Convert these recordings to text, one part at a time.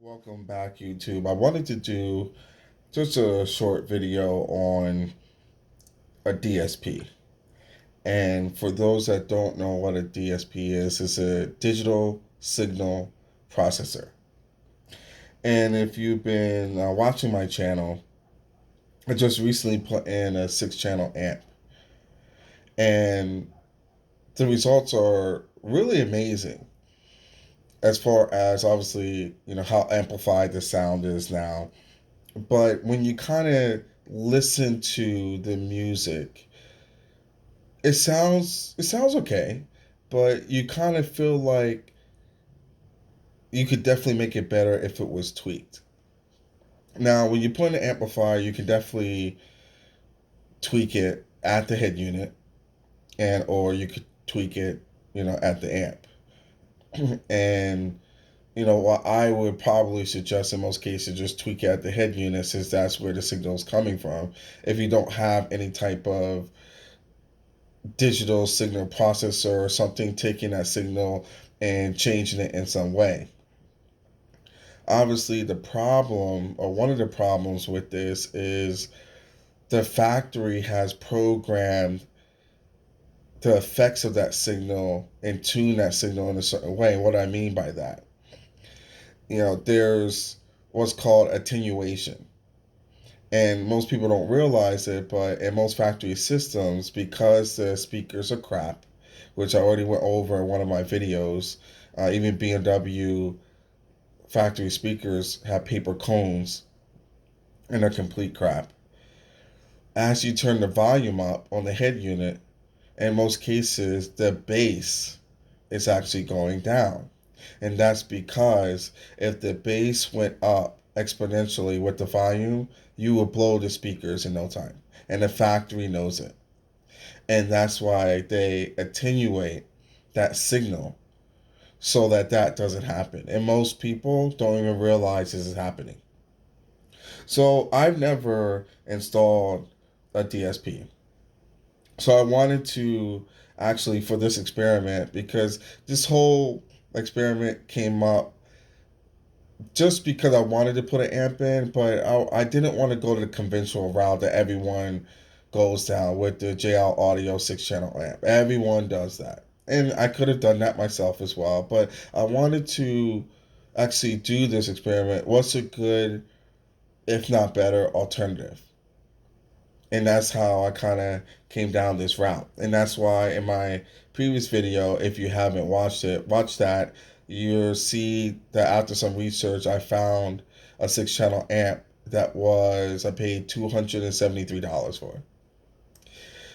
Welcome back, YouTube. I wanted to do just a short video on a DSP. And for those that don't know what a DSP is, it's a digital signal processor. And if you've been watching my channel, I just recently put in a 6 channel amp. And the results are really amazing as far as obviously, how amplified the sound is now. But when you kind of listen to the music, it sounds okay, but you kind of feel like you could definitely make it better if it was tweaked. Now, when you put in an amplifier, you can definitely tweak it at the head unit, and or you could tweak it, at the amp. And what I would probably suggest in most cases, just tweak it at the head unit, since that's where the signal is coming from. If you don't have any type of digital signal processor or something taking that signal and changing it in some way. Obviously, the problem, or one of the problems with this, is the factory has programmed the effects of that signal and tune that signal in a certain way. And what I mean by that, there's what's called attenuation. And most people don't realize it, but in most factory systems, because the speakers are crap, which I already went over in one of my videos, even BMW factory speakers have paper cones and are complete crap. As you turn the volume up on the head unit, in most cases, the bass is actually going down. And that's because if the bass went up exponentially with the volume, you will blow the speakers in no time. And the factory knows it. And that's why they attenuate that signal so that that doesn't happen. And most people don't even realize this is happening. So I've never installed a DSP. So I wanted to actually, for this experiment, because this whole experiment came up just because I wanted to put an amp in, but I didn't want to go to the conventional route that everyone goes down with the JL Audio 6 channel amp. Everyone does that. And I could have done that myself as well, but I wanted to actually do this experiment. What's a good, if not better, alternative? And that's how I kind of came down this route. And that's why in my previous video, if you haven't watched it, watch that. You'll see that after some research, I found a 6 channel amp I paid $273 for.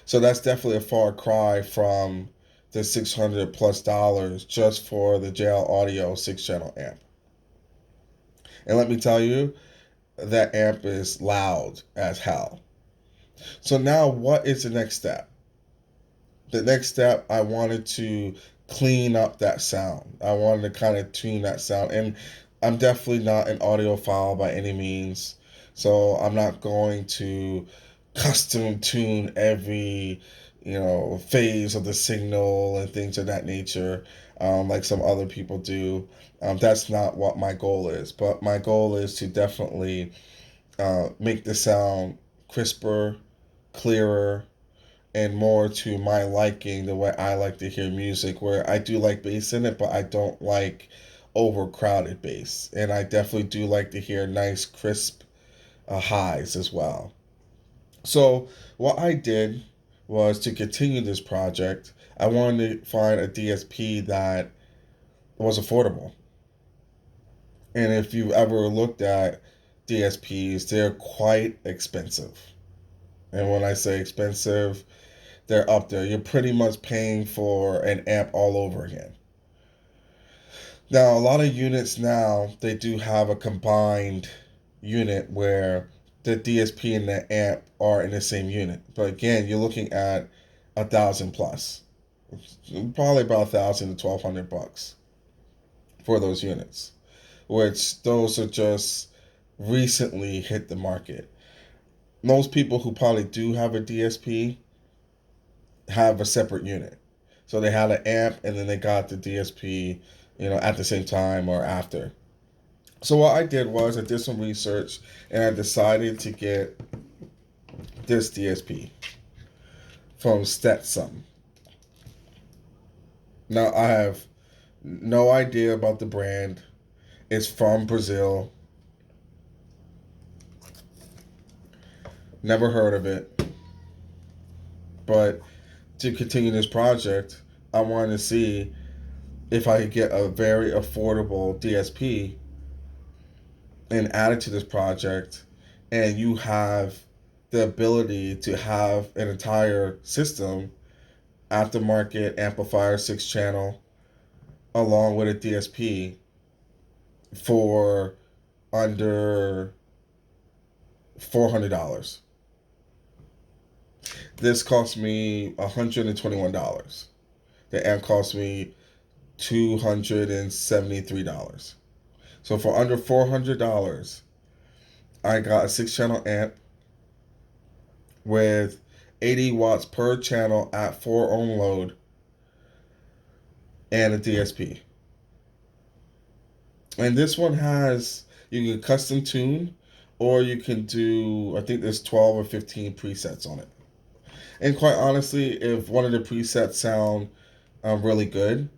So that's definitely a far cry from the $600+ just for the JL Audio 6 channel amp. And let me tell you, that amp is loud as hell. So now what is the next step? The next step, I wanted to clean up that sound. I wanted to kind of tune that sound. And I'm definitely not an audiophile by any means. So I'm not going to custom tune every, phase of the signal and things of that nature, like some other people do. That's not what my goal is. But my goal is to definitely make the sound crisper, clearer, and more to my liking, the way I like to hear music, where I do like bass in it, but I don't like overcrowded bass. And I definitely do like to hear nice, crisp highs as well. So, what I did was, to continue this project, I wanted to find a DSP that was affordable. And if you've ever looked at DSPs, they're quite expensive. And when I say expensive, they're up there. You're pretty much paying for an amp all over again. Now, a lot of units now, they do have a combined unit where the DSP and the amp are in the same unit. But again, you're looking at 1,000 plus, probably about 1,000 to 1,200 bucks for those units, which those are just recently hit the market. Most people who probably do have a DSP have a separate unit. So they had an amp and then they got the DSP, at the same time or after. So what I did was I did some research and I decided to get this DSP from STETSOM. Now I have no idea about the brand. It's from Brazil. Never heard of it. But to continue this project, I wanted to see if I could get a very affordable DSP and add it to this project, and you have the ability to have an entire system, aftermarket amplifier 6 channel, along with a DSP for under $400. This cost me $121. The amp cost me $273. So for under $400, I got a 6 channel amp with 80 watts per channel at 4 ohm load and a DSP. And this one has, you can custom tune, or you can do, I think there's 12 or 15 presets on it. And quite honestly, if one of the presets sound really good,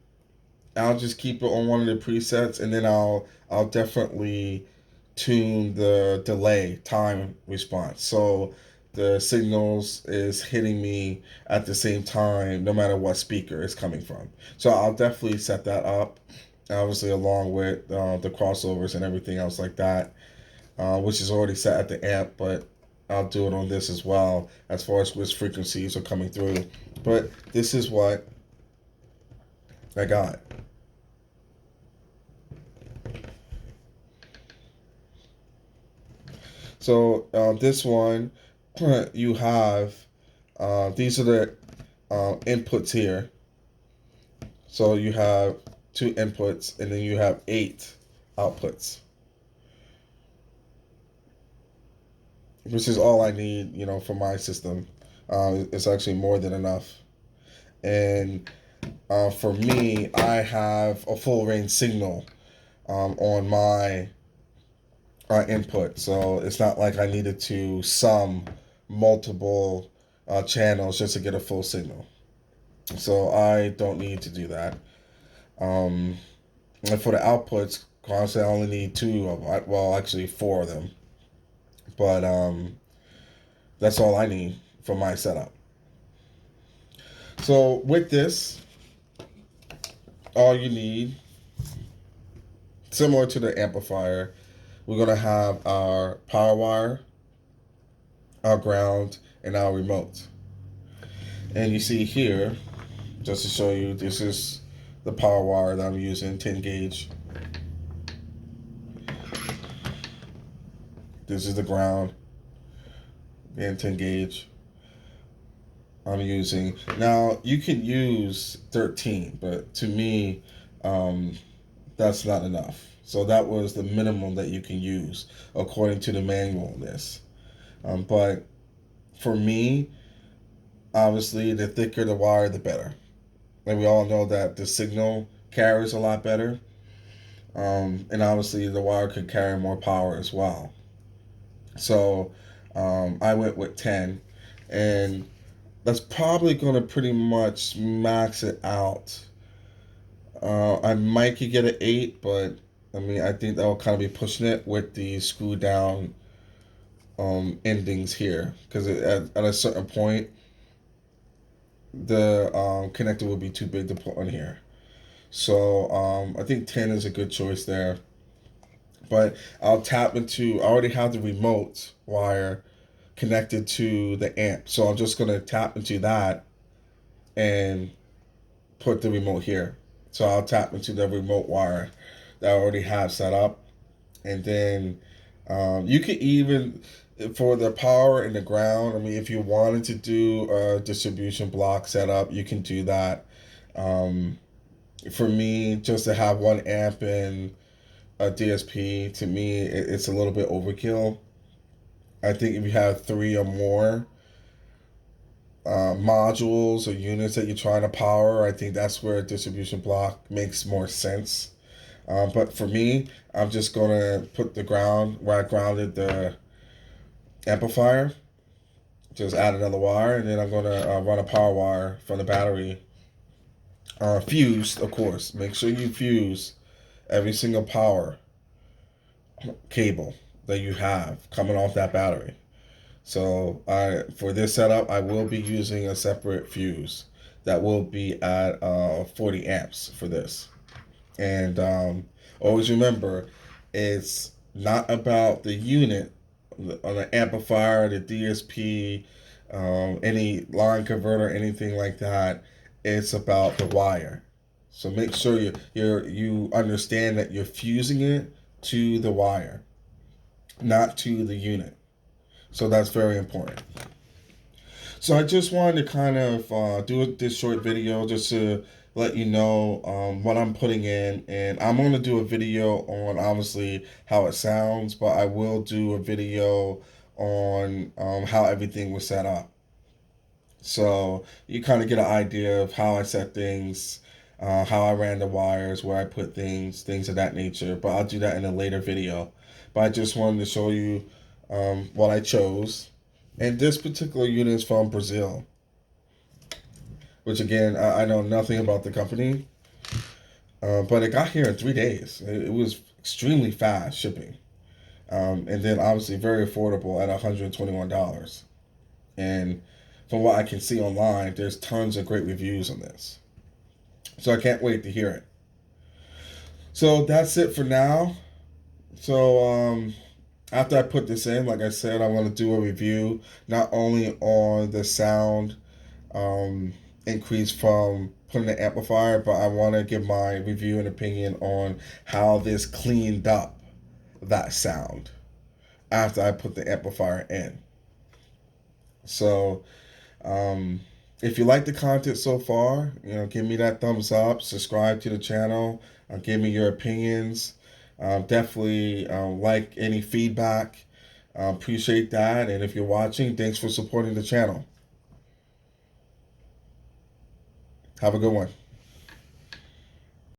I'll just keep it on one of the presets, and then I'll definitely tune the delay time response. So the signals is hitting me at the same time, no matter what speaker it's coming from. So I'll definitely set that up, obviously along with the crossovers and everything else like that, which is already set at the amp, but I'll do it on this as well as far as which frequencies are coming through. But this is what I got. So this one, you have, these are the inputs here. So you have 2 inputs, and then you have 8 outputs, which is all I need, for my system. It's actually more than enough. And for me, I have a full range signal on my input. So it's not like I needed to sum multiple channels just to get a full signal. So I don't need to do that. And for the outputs, honestly, I only need 2 of them. Well, actually 4 of them. But that's all I need for my setup. So with this, all you need, similar to the amplifier, we're going to have our power wire, our ground, and our remote. And you see here, just to show you, this is the power wire that I'm using, 10 gauge. This is the ground, and 10 gauge I'm using. Now, you can use 13, but to me, that's not enough. So that was the minimum that you can use according to the manual on this. But for me, obviously, the thicker the wire, the better. And we all know that the signal carries a lot better. And obviously, the wire could carry more power as well. So I went with 10. And that's probably going to pretty much max it out. I might could get an 8, but I mean, I think that will kind of be pushing it with the screw down endings here, because at a certain point, the connector would be too big to put on here. So I think 10 is a good choice there. But I'll tap into, I already have the remote wire connected to the amp. So I'm just going to tap into that and put the remote here. So I'll tap into the remote wire that I already have set up. And then you could even, for the power and the ground, I mean, if you wanted to do a distribution block setup, you can do that. For me, just to have 1 amp and a DSP, to me, it's a little bit overkill. I think if you have 3 or more modules or units that you're trying to power, I think that's where a distribution block makes more sense. But for me, I'm just going to put the ground where I grounded the amplifier. Just add another wire, and then I'm going to run a power wire from the battery. Fused, of course. Make sure you fuse every single power cable that you have coming off that battery. So for this setup, I will be using a separate fuse that will be at 40 amps for this. And always remember, it's not about the unit on the amplifier, the DSP, any line converter, anything like that. It's about the wire. So make sure you understand that you're fusing it to the wire, not to the unit. So that's very important. So I just wanted to kind of do this short video just to let you know what I'm putting in. And I'm going to do a video on obviously how it sounds, but I will do a video on how everything was set up. So you kind of get an idea of how I set things, how I ran the wires, where I put things of that nature. But I'll do that in a later video. But I just wanted to show you what I chose. And this particular unit is from Brazil, which again, I know nothing about the company, but it got here in 3 days. It was extremely fast shipping. And then obviously very affordable at $121. And from what I can see online, there's tons of great reviews on this. So I can't wait to hear it. So that's it for now. So after I put this in, like I said, I want to do a review not only on the sound increase from putting the amplifier, but I want to give my review and opinion on how this cleaned up that sound after I put the amplifier in. So if you like the content so far, give me that thumbs up, subscribe to the channel, give me your opinions. Definitely like any feedback. Appreciate that. And if you're watching, thanks for supporting the channel. Have a good one.